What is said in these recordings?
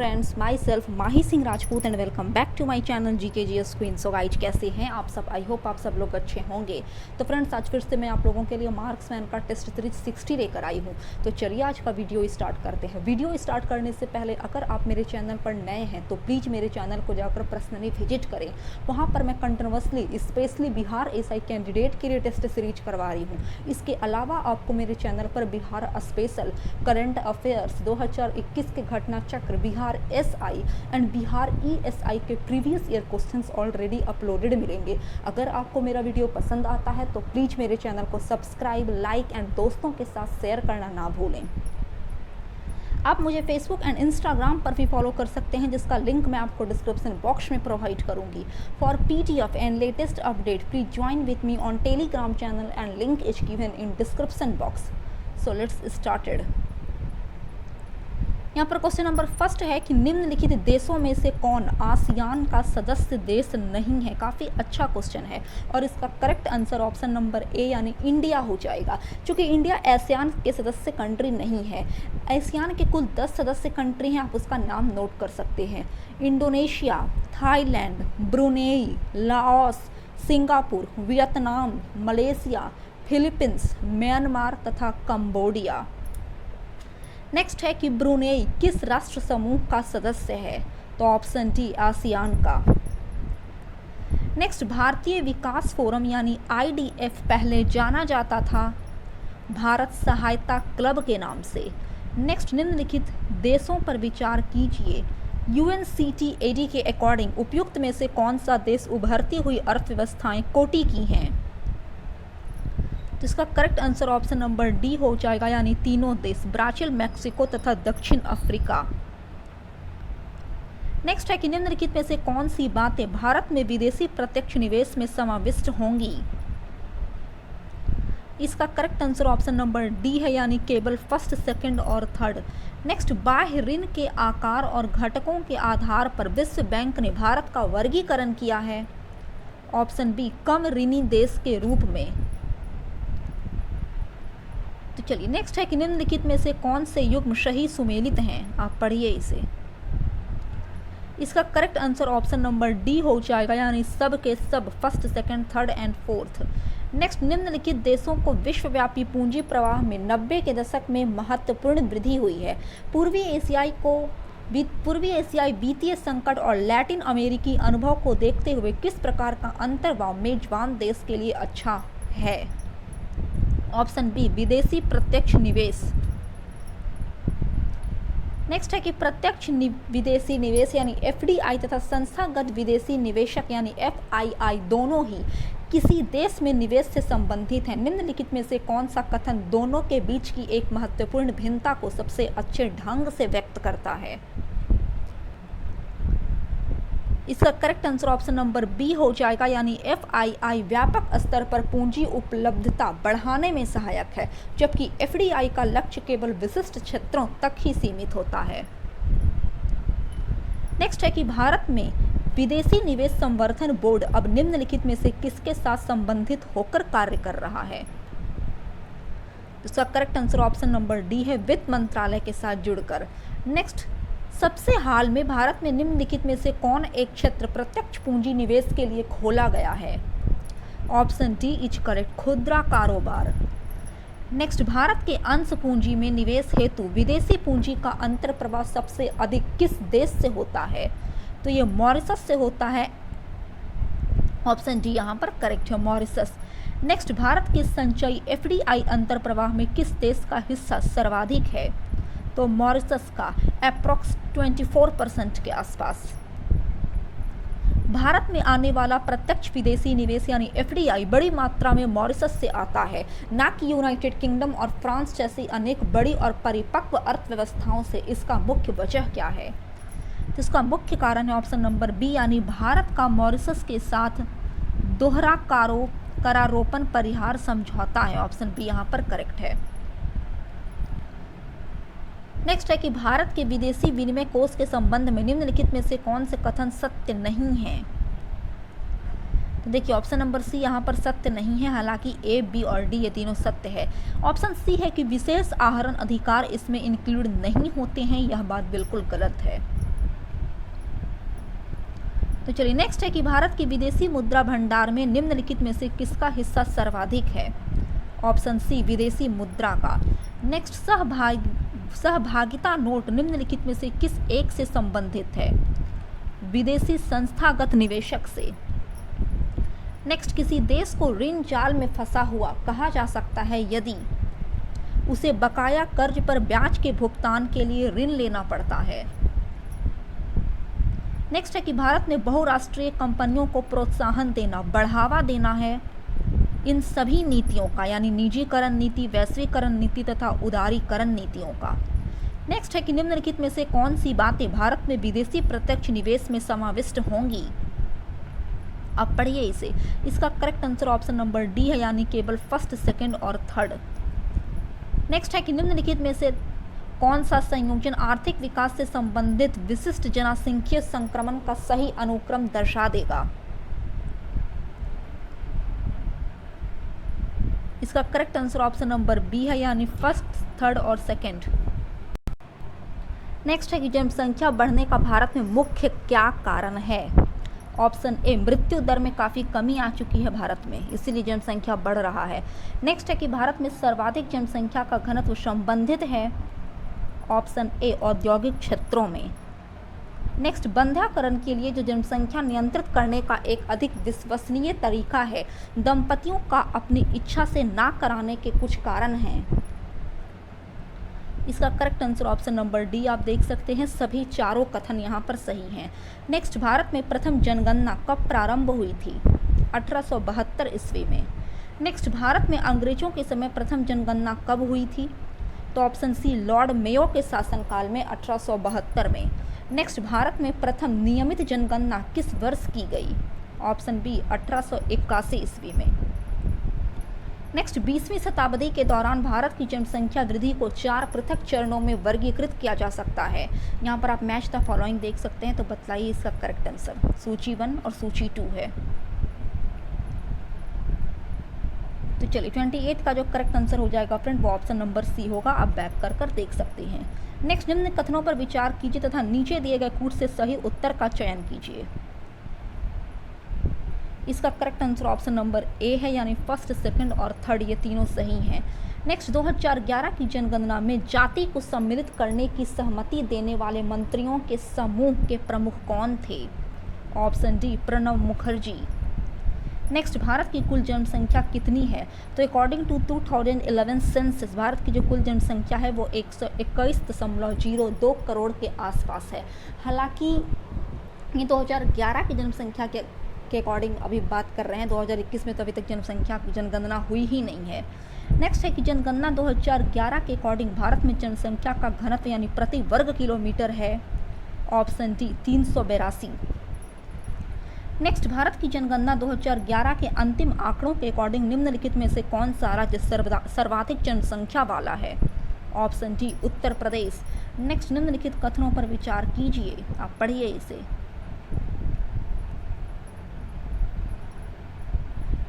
Friends, myself Mahi Singh Rajput and welcome back to my channel GKGS queen. So guys, कैसे हैं आप सब? I hope आप सब लोग अच्छे होंगे। तो फ्रेंड्स, आज फिर से मैं आप लोगों के लिए मार्क्समैन का टेस्ट सीरीज 60 लेकर आई हूँ। तो चलिए आज का वीडियो स्टार्ट करते हैं। वीडियो स्टार्ट करने से पहले अगर आप मेरे चैनल पर नए हैं तो प्लीज़ मेरे चैनल को जाकर पर्सनली विजिट करें। वहाँ पर मैं continuously specially Bihar SI candidate के लिए टेस्ट सीरीज करवा रही हूँ। इसके अलावा आपको मेरे चैनल पर बिहार स्पेशल, करंट अफेयर्स, 2021 के घटना चक्र, Bihar SI and Bihar ESI के previous year questions already uploaded मिलेंगे। अगर आपको मेरा वीडियो पसंद आता है तो प्लीज़ मेरे चैनल को सब्सक्राइब, लाइक एंड दोस्तों के साथ शेयर करना ना भूलें। आप मुझे फेसबुक एंड इंस्टाग्राम पर भी फॉलो कर सकते हैं, जिसका लिंक मैं आपको डिस्क्रिप्शन बॉक्स में प्रोवाइड करूंगी। For PDF and latest update please join with me on Telegram channel and link is given in description box. So let's started. यहाँ पर क्वेश्चन नंबर फर्स्ट है कि निम्नलिखित देशों में से कौन आसियान का सदस्य देश नहीं है। काफ़ी अच्छा क्वेश्चन है और इसका correct answer option number A यानी इंडिया हो जाएगा। क्योंकि इंडिया आसियान के सदस्य कंट्री नहीं है। आसियान के कुल 10 सदस्य कंट्री हैं, आप उसका नाम नोट कर सकते हैं। Indonesia, Thailand, Brunei, Laos, Singapore, Vietnam, Malaysia, Philippines, Myanmar तथा कंबोडिया। नेक्स्ट है कि ब्रुनेई किस राष्ट्र समूह का सदस्य है? तो ऑप्शन डी आसियान का। नेक्स्ट, भारतीय विकास फोरम यानी IDF पहले जाना जाता था भारत सहायता क्लब के नाम से। नेक्स्ट, निम्नलिखित देशों पर विचार कीजिए। UNCTAD के अकॉर्डिंग उपयुक्त में से कौन सा देश उभरती हुई अर्थव्यवस्थाएं कोटि की हैं? तो इसका correct answer option number D हो जाएगा, यानी तीनों देश, ब्राजील, मैक्सिको तथा दक्षिण अफ्रीका। नेक्स्ट है कि निम्नलिखित में से कौन सी बातें भारत में विदेशी प्रत्यक्ष निवेश में समाविष्ट होंगी? इसका correct answer option number D है, यानी केवल फर्स्ट, सेकंड और थर्ड। नेक्स्ट, बाह्य ऋण के आकार और घटकों के आधार पर विश्व बैंक ने भारत का वर्गीकरण किया है। ऑप्शन बी कम ऋणी देश के रूप में। तो चलिए नेक्स्ट है कि निम्नलिखित में से कौन से युग्म सही सुमेलित हैं? आप पढ़िए इसे। इसका correct answer option number D हो जाएगा, यानी सब के सब, first, second, third and fourth. Next, निम्नलिखित देशों को विश्वव्यापी पूंजी प्रवाह में 90 के दशक में महत्वपूर्ण वृद्धि हुई है। पूर्वी एशियाई वित्तीय संकट और लैटिन अमेरिकी अनुभव को देखते हुए किस प्रकार का अंतर्भाव मेजबान देश के लिए अच्छा है? ऑप्शन बी विदेशी प्रत्यक्ष निवेश। नेक्स्ट है कि प्रत्यक्ष विदेशी निवेश यानी FDI तथा संस्थागत विदेशी निवेशक यानी FII दोनों ही किसी देश में निवेश से संबंधित हैं। निम्नलिखित में से कौन सा कथन दोनों के बीच की एक महत्वपूर्ण भिन्नता को सबसे अच्छे ढंग से व्यक्त करता है? इसका correct answer option number B हो जाएगा, यानी FII व्यापक स्तर पर पूंजी उपलब्धता बढ़ाने में सहायक है, जबकि FDI का लक्ष्य केवल विशिष्ट क्षेत्रों तक ही सीमित होता है। नेक्स्ट है कि भारत में विदेशी निवेश संवर्धन बोर्ड अब निम्नलिखित में से किसके साथ संबंधित होकर कार्य कर रहा है? इसका correct answer option number D है, वित्त मंत्रालय के साथ जुड़कर। नेक्स्ट, सबसे हाल में भारत में निम्नलिखित में से कौन एक क्षेत्र प्रत्यक्ष पूंजी निवेश के लिए खोला गया है? ऑप्शन डी इज करेक्ट, खुदरा कारोबार। नेक्स्ट, भारत के अंश पूंजी में निवेश हेतु विदेशी पूंजी का अंतर प्रवाह सबसे अधिक किस देश से होता है? तो ये मॉरिशस से होता है। ऑप्शन डी यहाँ पर करेक्ट है, मॉरिशस। नेक्स्ट, भारत के संचयी FDI अंतर प्रवाह में किस देश का हिस्सा सर्वाधिक है? तो मॉरिशस का अप्रॉक्स 24% के आसपास। भारत में आने वाला प्रत्यक्ष विदेशी निवेश यानी FDI बड़ी मात्रा में मॉरिशस से आता है, न कि यूनाइटेड किंगडम और फ्रांस जैसी अनेक बड़ी और परिपक्व अर्थव्यवस्थाओं से। इसका मुख्य वजह क्या है? तो इसका मुख्य कारण है ऑप्शन नंबर बी, यानी भारत का मॉरिशस के साथ दोहरा करारोपण परिहार समझौता है। ऑप्शन बी यहाँ पर करेक्ट है। नेक्स्ट है कि भारत के विदेशी विनिमय कोष के संबंध में निम्नलिखित में से कौन से कथन सत्य नहीं हैं? तो देखिए ऑप्शन नंबर सी यहाँ पर सत्य नहीं है, हालांकि A, B और D ये तीनों सत्य है। ऑप्शन सी है कि विशेष आहरण अधिकार इसमें इंक्लूड नहीं होते हैं, यह बात बिल्कुल गलत है। तो चलिए नेक्स्ट है कि भारत की विदेशी मुद्रा भंडार में निम्नलिखित में से किसका हिस्सा सर्वाधिक है? ऑप्शन सी विदेशी मुद्रा का। नेक्स्ट सहभागिता नोट निम्नलिखित में से किस एक से संबंधित है? विदेशी संस्थागत निवेशक से। नेक्स्ट किसी देश को ऋण जाल में फंसा हुआ कहा जा सकता है यदि उसे बकाया कर्ज पर ब्याज के भुगतान के लिए ऋण लेना पड़ता है। नेक्स्ट है कि भारत में बहुराष्ट्रीय कंपनियों को प्रोत्साहन देना, बढ़ावा देना है इन सभी नीतियों का, यानी निजीकरण नीति, वैश्वीकरण नीति तथा उदारीकरण नीतियों का। नेक्स्ट है कि निम्नलिखित में से कौन सी बातें भारत में विदेशी प्रत्यक्ष निवेश में समाविष्ट होंगी? अब पढ़िए इसे। इसका correct answer option number D है, यानी केवल फर्स्ट, सेकंड और थर्ड। नेक्स्ट है कि निम्नलिखित में से कौन सा संयोजन आर्थिक विकास से संबंधित विशिष्ट जनसांख्यिकीय संक्रमण का सही अनुक्रम दर्शा देगा? इसका correct answer option number B है, यानी फर्स्ट, थर्ड और सेकंड। नेक्स्ट है कि जनसंख्या बढ़ने का भारत में मुख्य क्या कारण है? ऑप्शन ए मृत्यु दर में काफ़ी कमी आ चुकी है भारत में, इसीलिए जनसंख्या बढ़ रहा है। नेक्स्ट है कि भारत में सर्वाधिक जनसंख्या का घनत्व संबंधित है ऑप्शन ए औद्योगिक क्षेत्रों में। नेक्स्ट बंध्याकरण के लिए जो जनसंख्या नियंत्रित करने का एक अधिक विश्वसनीय तरीका है, दंपतियों का अपनी इच्छा से ना कराने के कुछ कारण हैं। इसका correct answer option number D आप देख सकते हैं, सभी चारों कथन यहाँ पर सही हैं। नेक्स्ट भारत में प्रथम जनगणना कब प्रारंभ हुई थी? 1872 ईस्वी में। नेक्स्ट भारत में अंग्रेजों के समय प्रथम जनगणना कब हुई थी? तो ऑप्शन सी लॉर्ड मेयो के शासनकाल में 1872 में। नेक्स्ट भारत में प्रथम नियमित जनगणना किस वर्ष की गई? ऑप्शन बी 1881 ईस्वी में। नेक्स्ट 20वीं शताब्दी के दौरान भारत की जनसंख्या वृद्धि को 4 पृथक चरणों में वर्गीकृत किया जा सकता है। यहाँ पर आप मैच द फॉलोइंग देख सकते हैं, तो बतलाइए इसका करेक्ट आंसर। सूची 1 और सूची 2 है। तो चलिए 28 का जो करेक्ट आंसर हो जाएगा फ्रेंड, वो ऑप्शन नंबर सी होगा। आप बैक कर देख सकते हैं। नेक्स्ट निम्न कथनों पर विचार कीजिए तथा नीचे दिए गए कूट से सही उत्तर का चयन कीजिए। इसका correct answer option number A है, यानी फर्स्ट, सेकंड और थर्ड, ये तीनों सही हैं। नेक्स्ट 2011 की जनगणना में जाति को सम्मिलित करने की सहमति देने वाले मंत्रियों के समूह के प्रमुख कौन थे? Option D Pranab Mukherjee. Next Bharat की कुल जनसंख्या कितनी है? तो अकॉर्डिंग टू 2011 सेंसस भारत की जो कुल जनसंख्या है वो 121.02 करोड़ के आसपास है। हालांकि ये 2011 की जनसंख्या के अकॉर्डिंग अभी बात कर रहे हैं, 2021 में तो अभी तक जनगणना हुई ही नहीं है। नेक्स्ट है कि जनगणना 2011 के अकॉर्डिंग भारत में जनसंख्या का घनत्व यानी प्रति वर्ग किलोमीटर है। Option D 382। नेक्स्ट भारत की जनगणना 2011 के अंतिम आंकड़ों के अकॉर्डिंग निम्नलिखित में से कौन सा राज्य सर्वाधिक जनसंख्या वाला है? Option D Uttar Pradesh. Next निम्नलिखित कथनों पर विचार कीजिए, आप पढ़िए इसे।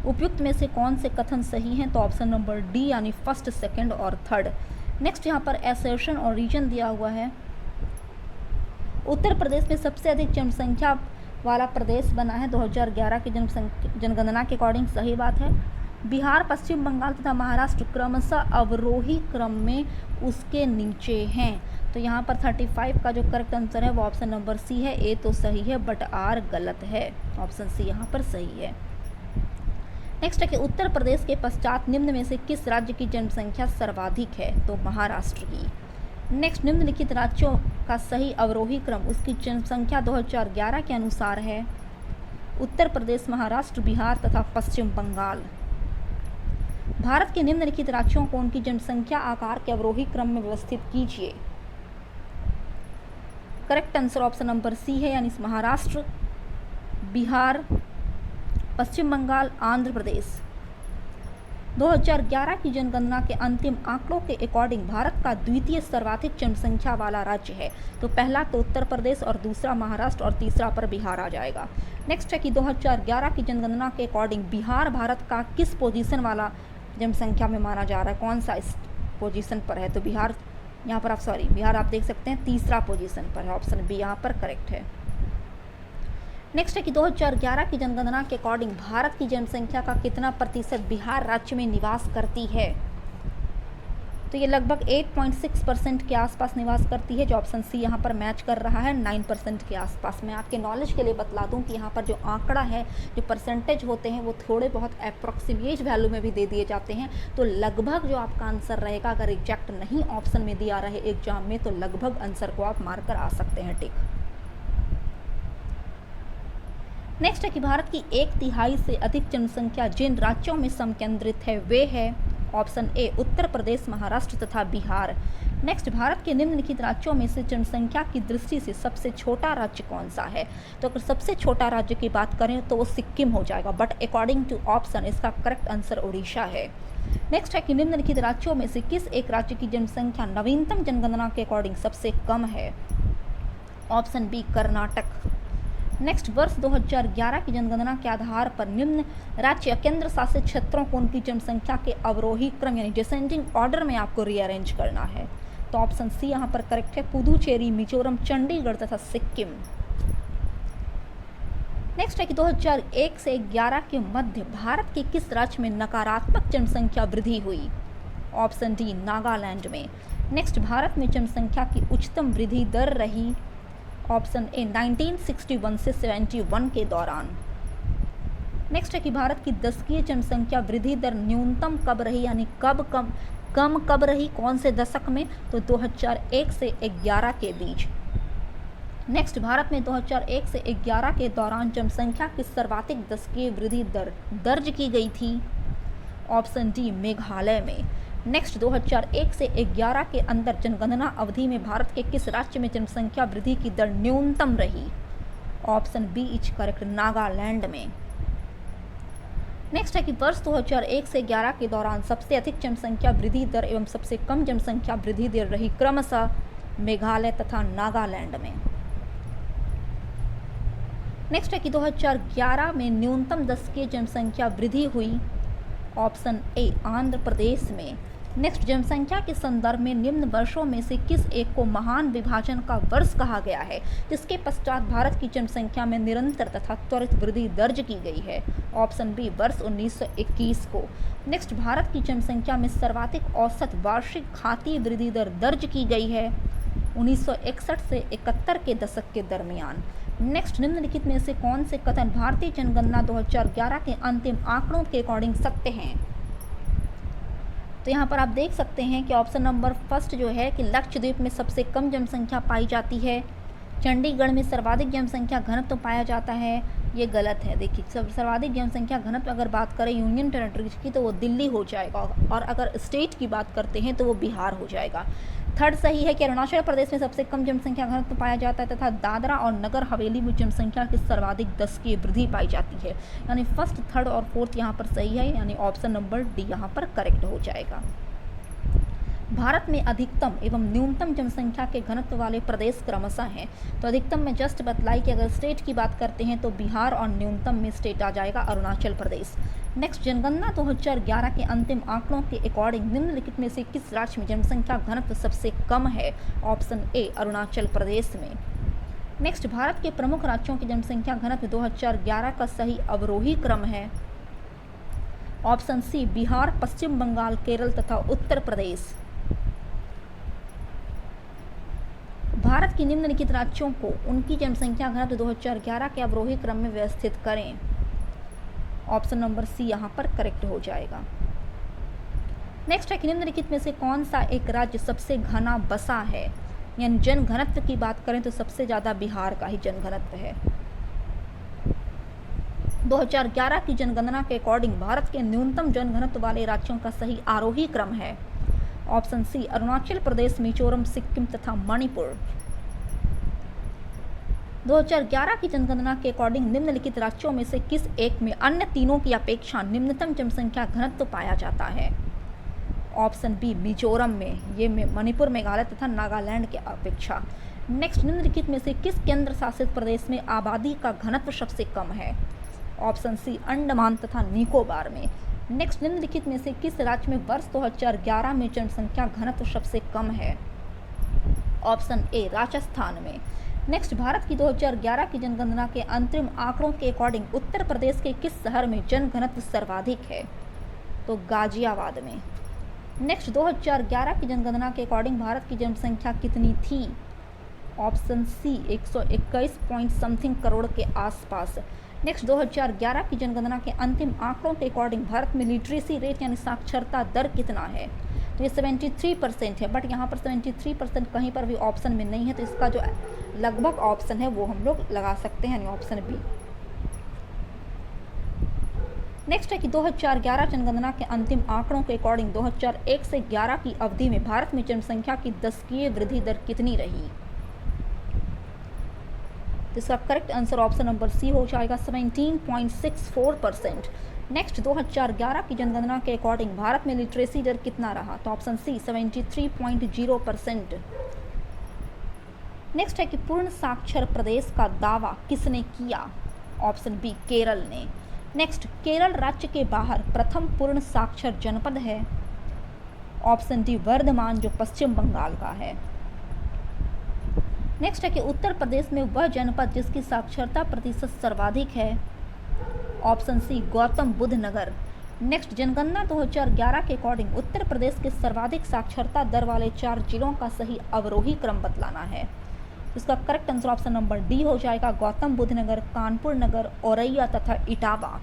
उपयुक्त में से कौन से कथन सही हैं? तो ऑप्शन नंबर डी, यानी फर्स्ट, सेकंड और थर्ड। नेक्स्ट यहाँ पर एसर्शन और रीजन दिया हुआ है। उत्तर प्रदेश में सबसे अधिक जनसंख्या वाला प्रदेश बना है 2011 की जनगणना के अकॉर्डिंग, सही बात है। बिहार, पश्चिम बंगाल तथा महाराष्ट्र क्रमशः अवरोही क्रम में उसके नीचे हैं। तो यहाँ पर 35 का जो करेक्ट आंसर है वो ऑप्शन नंबर सी है। ए तो सही है बट आर गलत है। ऑप्शन सी यहाँ पर सही है। नेक्स्ट है कि उत्तर प्रदेश के पश्चात निम्न में से किस राज्य की जनसंख्या सर्वाधिक है? तो महाराष्ट्र की। नेक्स्ट निम्नलिखित राज्यों का सही अवरोही क्रम उसकी जनसंख्या 2011 के अनुसार है। उत्तर प्रदेश, महाराष्ट्र, बिहार तथा पश्चिम बंगाल। भारत के निम्नलिखित राज्यों को उनकी जनसंख्या आकार के अवरोही क्रम में व्यवस्थित कीजिए। Correct answer option number C है, यानी महाराष्ट्र, बिहार, पश्चिम बंगाल, आंध्र प्रदेश। 2011 की जनगणना के अंतिम आंकड़ों के अकॉर्डिंग भारत का द्वितीय सर्वाधिक जनसंख्या वाला राज्य है। तो पहला तो उत्तर प्रदेश और दूसरा महाराष्ट्र और तीसरा पर बिहार आ जाएगा। नेक्स्ट है कि 2011 की जनगणना के अकॉर्डिंग बिहार भारत का किस पोजीशन वाला जनसंख्या में माना जा रहा है? कौन सा इस पोजीशन पर है? तो बिहार यहाँ पर बिहार आप देख सकते हैं तीसरा पोजीशन पर है। ऑप्शन बी यहाँ पर करेक्ट है। नेक्स्ट है कि 2011 की जनगणना के अकॉर्डिंग भारत की जनसंख्या का कितना प्रतिशत बिहार राज्य में निवास करती है? तो ये लगभग 8.6% के आसपास निवास करती है, जो ऑप्शन सी यहाँ पर मैच कर रहा है 9% के आसपास। मैं आपके नॉलेज के लिए बतला दूँ कि यहाँ पर जो आंकड़ा है, जो परसेंटेज होते हैं, वो थोड़े बहुत अप्रॉक्सीमेट वैल्यू में भी दे दिए जाते हैं। तो लगभग जो आपका आंसर रहेगा, अगर एग्जैक्ट नहीं ऑप्शन में दिया रहे एग्जाम में, तो लगभग आंसर को आप मार कर आ सकते हैं टिक। नेक्स्ट है कि भारत की 1/3 से अधिक जनसंख्या जिन राज्यों में संकेंद्रित है वे है ऑप्शन ए उत्तर प्रदेश, महाराष्ट्र तथा बिहार। नेक्स्ट, भारत के निम्नलिखित राज्यों में से जनसंख्या की दृष्टि से सबसे छोटा राज्य कौन सा है? तो अगर सबसे छोटा राज्य की बात करें तो वो सिक्किम हो जाएगा, बट अकॉर्डिंग टू ऑप्शन इसका करेक्ट आंसर उड़ीसा है। नेक्स्ट है कि निम्नलिखित राज्यों में से किस एक राज्य की जनसंख्या नवीनतम जनगणना के अकॉर्डिंग सबसे कम है? Option B Karnataka. नेक्स्ट, वर्ष 2011 की जनगणना के आधार पर निम्न राज्य केंद्र शासित क्षेत्रों को उनकी जनसंख्या के अवरोही क्रम यानी डिसेंडिंग ऑर्डर में आपको रीअरेंज करना है। तो ऑप्शन सी यहाँ पर करेक्ट है, पुदुचेरी, मिजोरम, चंडीगढ़ तथा सिक्किम। नेक्स्ट है कि 2001 से 11 के मध्य भारत के किस राज्य में नकारात्मक जनसंख्या वृद्धि हुई? ऑप्शन डी नागालैंड में। नेक्स्ट, भारत में जनसंख्या की उच्चतम वृद्धि दर रही ऑप्शन ए 1961 से 71 के दौरान। नेक्स्ट है कि भारत की दशकीय जनसंख्या वृद्धि दर न्यूनतम कब रही, यानी कम कब रही, कौन से दशक में? तो 2001 से 11 के बीच। नेक्स्ट, भारत में 2001 से 11 के दौरान जनसंख्या की सर्वाधिक दशकीय वृद्धि दर दर्ज की गई थी? ऑप्शन डी मेघालय में। नेक्स्ट, 2001 से 11 के अंदर जनगणना अवधि में भारत के किस राज्य में जनसंख्या वृद्धि की दर न्यूनतम रही? Option B is correct, Nagaland में। नेक्स्ट है कि वर्ष 2001 से 11 के दौरान सबसे अधिक जनसंख्या वृद्धि दर एवं सबसे कम जनसंख्या वृद्धि दर रही क्रमशः मेघालय तथा नागालैंड में। नेक्स्ट है कि 2011 में न्यूनतम दशकीय जनसंख्या वृद्धि हुई? ऑप्शन ए आंध्र प्रदेश में। नेक्स्ट, जनसंख्या के संदर्भ में निम्न वर्षों में से किस एक को महान विभाजन का वर्ष कहा गया है, जिसके पश्चात भारत की जनसंख्या में निरंतर तथा त्वरित वृद्धि दर्ज की गई है? ऑप्शन बी वर्ष 1921 को। नेक्स्ट, भारत की जनसंख्या में सर्वाधिक औसत वार्षिक घातीय वृद्धि दर दर्ज की गई है 1961 से 71 के दशक के दरमियान। नेक्स्ट, निम्नलिखित में से कौन से कथन भारतीय जनगणना 2011 के अंतिम आंकड़ों के अकॉर्डिंग सत्य हैं? तो यहाँ पर आप देख सकते हैं कि ऑप्शन नंबर फर्स्ट जो है कि लक्षद्वीप में सबसे कम जनसंख्या पाई जाती है, चंडीगढ़ में सर्वाधिक जनसंख्या घनत्व पाया जाता है, ये गलत है। देखिए, सर्वाधिक जनसंख्या घनत्व अगर बात करें यूनियन टेरिटरीज की तो वो दिल्ली हो जाएगा, और अगर स्टेट की बात करते हैं तो वो बिहार हो जाएगा। थर्ड सही है कि अरुणाचल प्रदेश में सबसे कम जनसंख्या घनत्व पाया जाता है तथा दादरा और नगर हवेली में जनसंख्या की सर्वाधिक दशकीय वृद्धि पाई जाती है। यानी फर्स्ट, थर्ड और फोर्थ यहाँ पर सही है, यानी ऑप्शन नंबर डी यहाँ पर करेक्ट हो जाएगा। भारत में अधिकतम एवं न्यूनतम जनसंख्या के घनत्व वाले प्रदेश क्रमशः हैं। तो अधिकतम में जस्ट बतलाई कि अगर स्टेट की बात करते हैं तो बिहार, और न्यूनतम में स्टेट आ जाएगा अरुणाचल प्रदेश। नेक्स्ट, जनगणना 2011 के अंतिम आंकड़ों के अकॉर्डिंग निम्नलिखित में से किस राज्य में जनसंख्या घनत्व सबसे कम है? ऑप्शन ए अरुणाचल प्रदेश में। नेक्स्ट, भारत के प्रमुख राज्यों की जनसंख्या घनत्व 2011 का सही अवरोही क्रम है? ऑप्शन सी बिहार, पश्चिम बंगाल, केरल तथा उत्तर प्रदेश। भारत की निम्नलिखित राज्यों को उनकी जनसंख्या घनत्व 2011 के अवरोही क्रम में व्यवस्थित करें? ऑप्शन नंबर सी यहाँ पर करेक्ट हो जाएगा। नेक्स्ट है कि निम्नलिखित में से कौन सा एक राज्य सबसे घना बसा है? यानी जन घनत्व की बात करें तो सबसे ज़्यादा बिहार का ही जन घनत्व है। 2011 की जनगणना के अकॉर्डिंग भारत के न्यूनतम जन घनत्व वाले राज्यों का सही आरोही क्रम है? ऑप्शन सी अरुणाचल प्रदेश, मिजोरम, सिक्किम तथा मणिपुर। 2011 की जनगणना के अकॉर्डिंग निम्नलिखित राज्यों में से किस एक में अन्य तीनों की अपेक्षा निम्नतम जनसंख्या घनत्व पाया जाता है? ऑप्शन बी मिजोरम में, ये मणिपुर, मेघालय तथा नागालैंड के अपेक्षा। नेक्स्ट, निम्नलिखित में से किस केंद्र शासित प्रदेश में आबादी का घनत्व सबसे कम है? ऑप्शन सी अंडमान तथा निकोबार में। नेक्स्ट, निम्नलिखित में से किस राज्य में वर्ष 2011 में जनसंख्या घनत्व सबसे कम है? ऑप्शन ए राजस्थान में। नेक्स्ट, भारत की 2011 की जनगणना के अंतरिम आंकड़ों के अकॉर्डिंग उत्तर प्रदेश के किस शहर में जनघनत्व सर्वाधिक है? तो गाजियाबाद में। नेक्स्ट, 2011 की जनगणना के अकॉर्डिंग भारत की जनसंख्या कितनी थी? Option C 121 point something crore के आसपास। नेक्स्ट, 2011 की जनगणना के अंतिम आंकड़ों के अकॉर्डिंग भारत में लिटरेसी रेट यानी साक्षरता दर कितना है? तो ये 73% है, बट यहाँ पर 73% कहीं पर भी ऑप्शन में नहीं है, तो इसका जो लगभग ऑप्शन है वो हम लोग लगा सकते हैं, यानी ऑप्शन बी। नेक्स्ट है कि 2011 जनगणना के अंतिम आंकड़ों के अकॉर्डिंग 2001 से 11 की अवधि में भारत में जनसंख्या की दशकीय वृद्धि दर कितनी रही? तो इसका correct answer option number C हो जाएगा 17.64%। नेक्स्ट, 2011 की जनगणना के अकॉर्डिंग भारत में लिटरेसी दर कितना रहा? तो ऑप्शन सी 73.0%। नेक्स्ट है कि पूर्ण साक्षर प्रदेश का दावा किसने किया? ऑप्शन बी केरल ने। नेक्स्ट, केरल राज्य के बाहर प्रथम पूर्ण साक्षर जनपद है? ऑप्शन डी वर्धमान, जो पश्चिम बंगाल का है। नेक्स्ट है कि उत्तर प्रदेश में वह जनपद जिसकी साक्षरता प्रतिशत सर्वाधिक है? ऑप्शन सी गौतम बुद्ध नगर। नेक्स्ट, जनगणना 2011 के अकॉर्डिंग उत्तर प्रदेश के सर्वाधिक साक्षरता दर वाले 4 जिलों का सही अवरोही क्रम बतलाना है। इसका correct answer option number D हो जाएगा गौतम बुद्ध नगर, कानपुर नगर, औरैया तथा इटावा।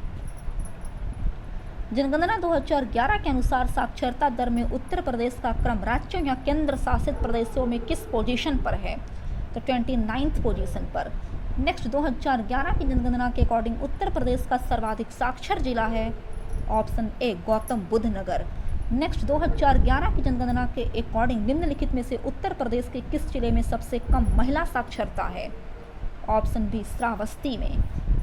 जनगणना 2011 के अनुसार साक्षरता दर में उत्तर प्रदेश का क्रम राज्यों या केंद्र शासित प्रदेशों में किस पोजीशन पर है? तो 29th पोजीशन पर। नेक्स्ट, 2011 की जनगणना के अकॉर्डिंग उत्तर प्रदेश का सर्वाधिक साक्षर जिला है? Option A Gautam Buddha Nagar. Next, 2011 की जनगणना के अकॉर्डिंग निम्नलिखित में से उत्तर प्रदेश के किस जिले में सबसे कम महिला साक्षरता है? ऑप्शन बी श्रावस्ती में।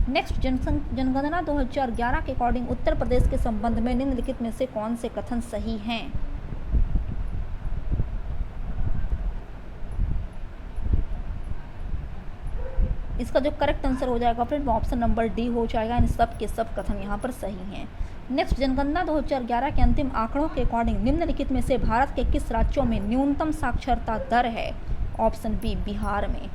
नेक्स्ट, जनगणना 2011 के अकॉर्डिंग उत्तर प्रदेश के संबंध में निम्नलिखित में से कौन से कथन सही हैं? इसका जो करेक्ट आंसर हो जाएगा फ्रेंड वो ऑप्शन नंबर डी हो जाएगा, यानी सब के सब कथन यहाँ पर सही हैं। नेक्स्ट, जनगणना 2011 के अंतिम आंकड़ों के अकॉर्डिंग निम्नलिखित में से भारत के किस राज्यों में न्यूनतम साक्षरता दर है? ऑप्शन बी बिहार में।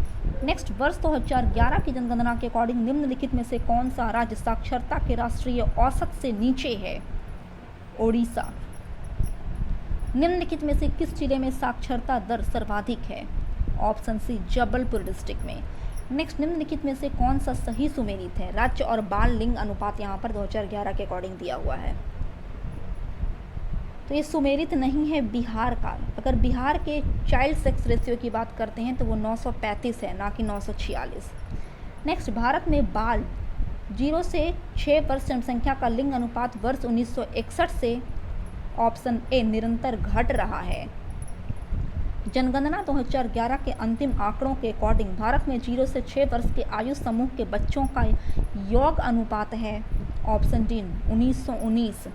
नेक्स्ट, वर्ष 2011 की जनगणना के अकॉर्डिंग निम्नलिखित में से कौन सा राज्य साक्षरता के राष्ट्रीय औसत से नीचे है? ओडिशा। निम्नलिखित में से किस जिले में साक्षरता दर सर्वाधिक है? ऑप्शन सी जबलपुर डिस्ट्रिक्ट में। नेक्स्ट, निम्नलिखित में से कौन सा सही सुमेलित है? राज्य और बाल लिंग अनुपात यहाँ पर 2011 के अकॉर्डिंग दिया हुआ है, तो ये सुमेलित नहीं है बिहार का। अगर बिहार के चाइल्ड सेक्स रेशियो की बात करते हैं तो वो 935 है, ना कि 946। नेक्स्ट, भारत में बाल 0 से 6 वर्ष जनसंख्या का लिंग अनुपात वर्ष 1961 से ऑप्शन ए निरंतर घट रहा है। जनगणना 2011 के अंतिम आंकड़ों के अकॉर्डिंग भारत में 0 से 6 वर्ष के आयु समूह के बच्चों का योग अनुपात है? Option D 1919।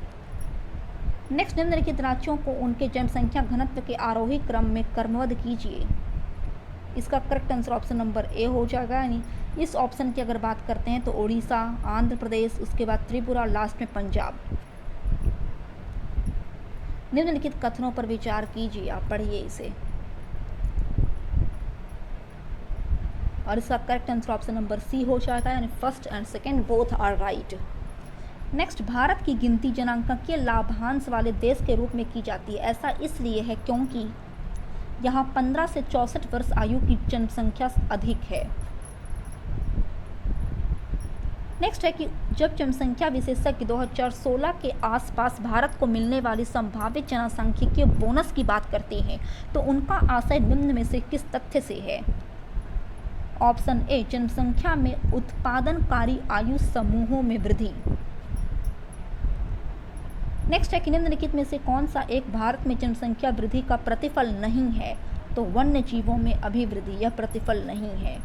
नेक्स्ट, निम्नलिखित राज्यों को उनके जनसंख्या घनत्व के आरोही क्रम में क्रमबद्ध कीजिए। इसका correct answer option number A हो जाएगा, यानी इस ऑप्शन की अगर बात करते हैं तो ओडिशा, आंध्र प्रदेश, उसके बाद त्रिपुरा, लास्ट में पंजाब। निम्नलिखित कथनों पर विचार कीजिए, आप पढ़िए इसे। और इसका correct answer option number C हो जाएगा, यानी first and second both are right. Next, Bharat की गिनती जनांकीय लाभांश वाले देश के रूप में की जाती है। ऐसा इसलिए है क्योंकि यहाँ 15 से 64 वर्ष आयु की जनसंख्या अधिक है। नेक्स्ट है कि जब जनसंख्या विशेषज्ञ 2016 के आसपास भारत को मिलने वाली संभावित जनसांख्यिकीय बोनस की बात करते हैं तो उनका आशय निम्न में से किस तथ्य से है? ऑप्शन ए जनसंख्या में उत्पादनकारी आयु समूहों में वृद्धि। नेक्स्ट है कि निम्नलिखित में से कौन सा एक भारत में जनसंख्या वृद्धि का प्रतिफल नहीं है? तो वन्य जीवों में अभिवृद्धि यह प्रतिफल नहीं है।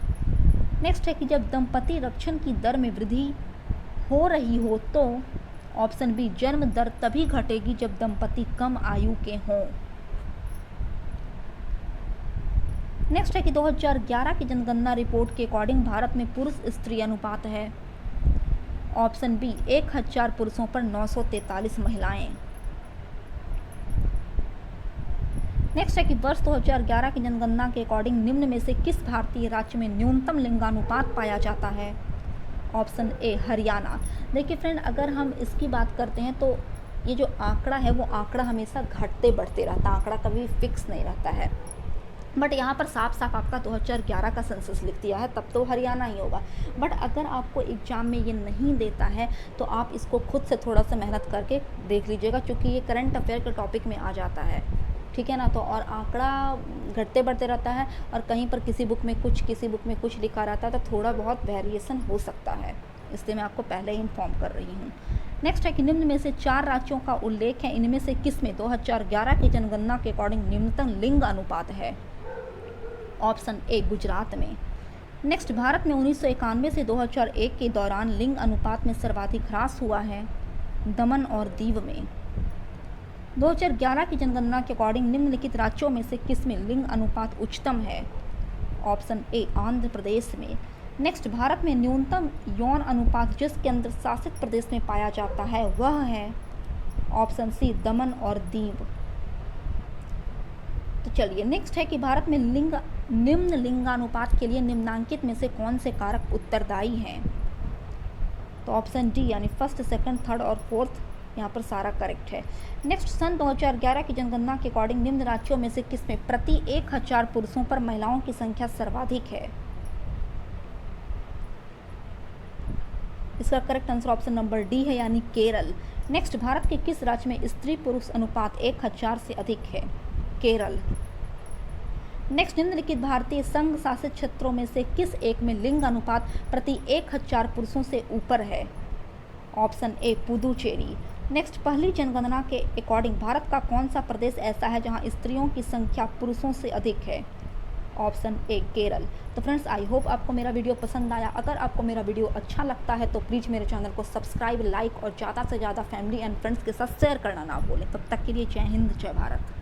नेक्स्ट है कि जब दंपति रक्षण की दर में वृद्धि हो रही हो तो ऑप्शन बी जन्म दर तभी घटेगी जब दंपति कम आयु के हों। नेक्स्ट है कि 2011 की जनगणना रिपोर्ट के अकॉर्डिंग भारत में पुरुष स्त्री अनुपात है? ऑप्शन बी 1000 पुरुषों पर 943 महिलाएं। नेक्स्ट है कि वर्ष 2011 की जनगणना के अकॉर्डिंग निम्न में से किस भारतीय राज्य में न्यूनतम लिंगानुपात पाया जाता है? Option A Haryana. देखिए फ्रेंड, अगर हम इसकी बात करते हैं तो ये जो आंकड़ा है वो आंकड़ा हमेशा घटते बढ़ते रहता है, आंकड़ा कभी फिक्स नहीं रहता है। बट यहाँ पर साफ साफ आपका 2011 का सेंसस लिख दिया है, तब तो हरियाणा ही होगा। बट अगर आपको एग्ज़ाम में ये नहीं देता है तो आप इसको खुद से थोड़ा सा मेहनत करके देख लीजिएगा, क्योंकि ये करंट अफेयर के टॉपिक में आ जाता है, ठीक है ना। तो और आंकड़ा घटते बढ़ते रहता है और कहीं पर किसी बुक में कुछ, किसी बुक में कुछ लिखा रहता है, तो थोड़ा बहुत वेरिएशन हो सकता है, इसलिए मैं आपको पहले ही इन्फॉर्म कर रही हूँ। नेक्स्ट है कि निम्न में से 4 राज्यों का उल्लेख है, इनमें से किस में 2011 की जनगणना के अकॉर्डिंग न्यूनतम लिंग अनुपात है? ऑप्शन ए गुजरात में। नेक्स्ट, भारत में 1991 से 2001 के दौरान लिंग अनुपात में सर्वाधिक ह्रास हुआ है, दमन और दीव में। 2011 की जनगणना के अकॉर्डिंग निम्नलिखित राज्यों में से किस में लिंग अनुपात उच्चतम है? ऑप्शन ए आंध्र प्रदेश में। नेक्स्ट, भारत में न्यूनतम यौन अनुपात जिस केंद्र शासित प्रदेश में पाया जाता है वह है? ऑप्शन सी दमन और दीव। तो चलिए, नेक्स्ट है कि भारत में निम्न लिंगानुपात के लिए निम्नांकित में से कौन से कारक उत्तरदायी हैं? तो ऑप्शन डी यानी फर्स्ट, सेकंड, थर्ड और फोर्थ यहाँ पर सारा करेक्ट है। नेक्स्ट, सन 2011 की जनगणना के अकॉर्डिंग निम्न राज्यों में से किस में प्रति 1000 पुरुषों पर महिलाओं की संख्या सर्वाधिक है? इसका correct answer option number D है, यानी केरल। नेक्स्ट, भारत के किस राज्य में स्त्री पुरुष अनुपात 1000 से अधिक है? केरल। नेक्स्ट, निम्नलिखित भारतीय संघ शासित क्षेत्रों में से किस एक में लिंग अनुपात प्रति 1000 पुरुषों से ऊपर है? Option A Puducherry. नेक्स्ट, पहली जनगणना के अकॉर्डिंग भारत का कौन सा प्रदेश ऐसा है जहां स्त्रियों की संख्या पुरुषों से अधिक है? Option A Kerala. तो फ्रेंड्स, आई होप आपको मेरा वीडियो पसंद आया। अगर आपको मेरा वीडियो अच्छा लगता है तो प्लीज़ मेरे चैनल को सब्सक्राइब, लाइक और ज़्यादा से ज़्यादा फैमिली एंड फ्रेंड्स के साथ शेयर करना ना भूलें। तब तक के लिए जय हिंद, जय भारत।